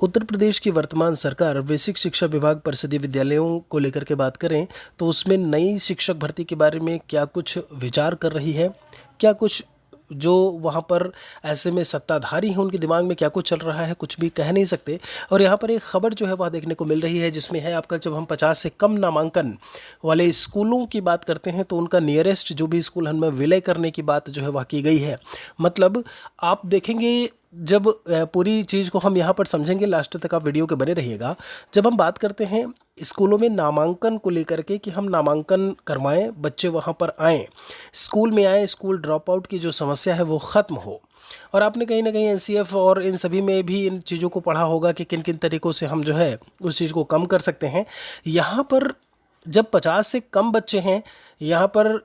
उत्तर प्रदेश की वर्तमान सरकार बेसिक शिक्षा विभाग परिषदीय विद्यालयों को लेकर के बात करें तो उसमें नई शिक्षक भर्ती के बारे में क्या कुछ विचार कर रही है, क्या कुछ जो वहाँ पर ऐसे में सत्ताधारी हैं उनके दिमाग में क्या कुछ चल रहा है, कुछ भी कह नहीं सकते। और यहाँ पर एक खबर जो है वह देखने को मिल रही है जिसमें है आपका, जब हम 50 से कम नामांकन वाले स्कूलों की बात करते हैं तो उनका नियरेस्ट जो भी स्कूल हमें विलय करने की बात जो है वह की गई है। मतलब आप देखेंगे, जब पूरी चीज़ को हम यहाँ पर समझेंगे, लास्ट तक आप वीडियो के बने रहिएगा। जब हम बात करते हैं स्कूलों में नामांकन को लेकर के कि हम नामांकन करवाएं, बच्चे वहाँ पर आएँ, स्कूल में आएँ, स्कूल ड्रॉप आउट की जो समस्या है वो ख़त्म हो। और आपने कहीं ना कहीं एनसीएफ और इन सभी में भी इन चीज़ों को पढ़ा होगा कि किन किन तरीक़ों से हम जो है उस चीज़ को कम कर सकते हैं। यहाँ पर जब 50 से कम बच्चे हैं, यहाँ पर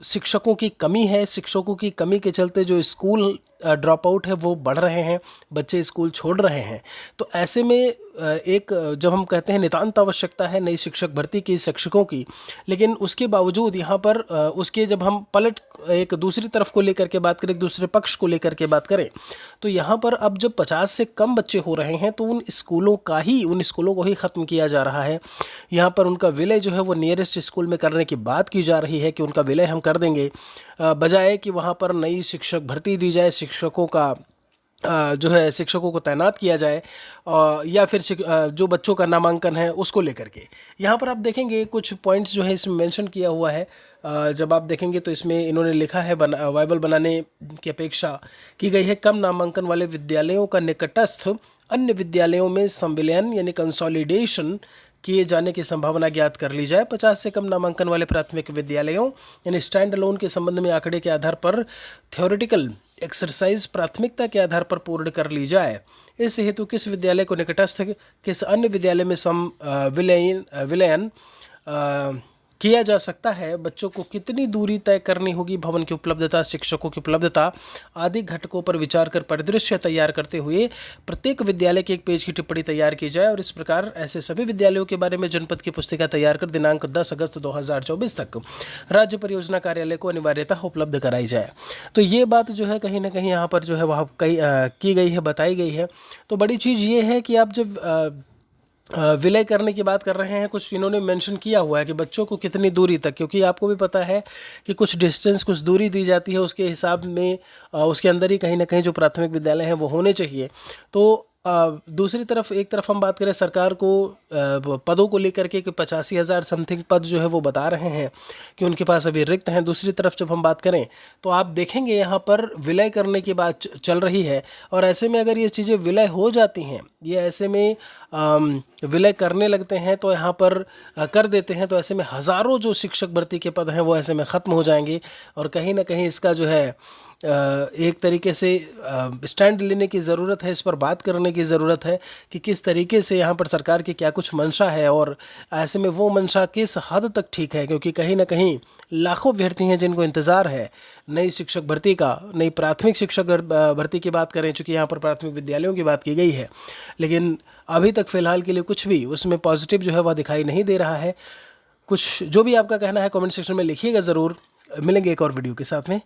शिक्षकों की कमी है, शिक्षकों की कमी के चलते जो स्कूल ड्रॉप आउट है वो बढ़ रहे हैं, बच्चे स्कूल छोड़ रहे हैं। तो ऐसे में एक जब हम कहते हैं नितांत आवश्यकता है नई शिक्षक भर्ती की, शिक्षकों की, लेकिन उसके बावजूद यहाँ पर उसके जब हम पलट एक दूसरी तरफ को लेकर के बात करें, एक दूसरे पक्ष को लेकर के बात करें, तो यहाँ पर अब जब 50 से कम बच्चे हो रहे हैं तो उन स्कूलों को ही ख़त्म किया जा रहा है। यहाँ पर उनका विलय जो है वो नियरेस्ट स्कूल में करने की बात की जा रही है कि उनका विलय हम कर देंगे, बजाय कि वहाँ पर नई शिक्षक भर्ती दी जाए, शिक्षकों का जो है शिक्षकों को तैनात किया जाए, या फिर जो बच्चों का नामांकन है उसको लेकर के। यहाँ पर आप देखेंगे कुछ पॉइंट्स जो है इसमें मेंशन किया हुआ है। जब आप देखेंगे तो इसमें इन्होंने लिखा है वाइबल बनाने की अपेक्षा की गई है। कम नामांकन वाले विद्यालयों का निकटस्थ अन्य विद्यालयों में संविलयन यानी कंसोलिडेशन किए जाने की संभावना ज्ञात कर ली जाए। 50 से कम नामांकन वाले प्राथमिक विद्यालयों यानी स्टैंड अलोन के संबंध में आंकड़े के आधार पर थ्योरेटिकल एक्सरसाइज प्राथमिकता के आधार पर पूर्ण कर ली जाए। इस हेतु किस विद्यालय को निकटस्थ किस अन्य विद्यालय में विलयन किया जा सकता है, बच्चों को कितनी दूरी तय करनी होगी, भवन की उपलब्धता, शिक्षकों की उपलब्धता आदि घटकों पर विचार कर परिदृश्य तैयार करते हुए प्रत्येक विद्यालय के एक पेज की टिप्पणी तैयार की जाए। और इस प्रकार ऐसे सभी विद्यालयों के बारे में जनपद की पुस्तिका तैयार कर दिनांक 10 अगस्त 2024 तक राज्य परियोजना कार्यालय को अनिवार्यता उपलब्ध कराई जाए। तो ये बात जो है कहीं ना कहीं यहाँ पर जो है वह की गई है, बताई गई है। तो बड़ी चीज़ ये है कि आप जब विलय करने की बात कर रहे हैं, कुछ इन्होंने मेंशन किया हुआ है कि बच्चों को कितनी दूरी तक, क्योंकि आपको भी पता है कि कुछ डिस्टेंस, कुछ दूरी दी जाती है, उसके हिसाब में उसके अंदर ही कहीं ना कहीं जो प्राथमिक विद्यालय हैं वो होने चाहिए। तो दूसरी तरफ, एक तरफ हम बात करें सरकार को पदों को लेकर के कि 85,000 समथिंग पद जो है वो बता रहे हैं कि उनके पास अभी रिक्त हैं। दूसरी तरफ जब हम बात करें तो आप देखेंगे यहाँ पर विलय करने की बात चल रही है। और ऐसे में अगर ये चीज़ें विलय हो जाती हैं, ये ऐसे में विलय करने लगते हैं तो यहाँ पर कर देते हैं, तो ऐसे में हज़ारों जो शिक्षक भर्ती के पद हैं वो ऐसे में ख़त्म हो जाएंगे। और कहीं ना कहीं इसका जो है एक तरीके से स्टैंड लेने की ज़रूरत है, इस पर बात करने की ज़रूरत है कि किस तरीके से यहाँ पर सरकार की क्या कुछ मंशा है और ऐसे में वो मंशा किस हद तक ठीक है। क्योंकि कहीं ना कहीं लाखों अभ्यर्थी हैं जिनको इंतज़ार है नई शिक्षक भर्ती का। नई प्राथमिक शिक्षक भर्ती की बात करें, चूँकि यहाँ पर प्राथमिक विद्यालयों की बात की गई है, लेकिन अभी तक फ़िलहाल के लिए कुछ भी उसमें पॉजिटिव जो है वह दिखाई नहीं दे रहा है। कुछ जो भी आपका कहना है कमेंट सेक्शन में लिखिएगा ज़रूर। मिलेंगे एक और वीडियो के साथ में।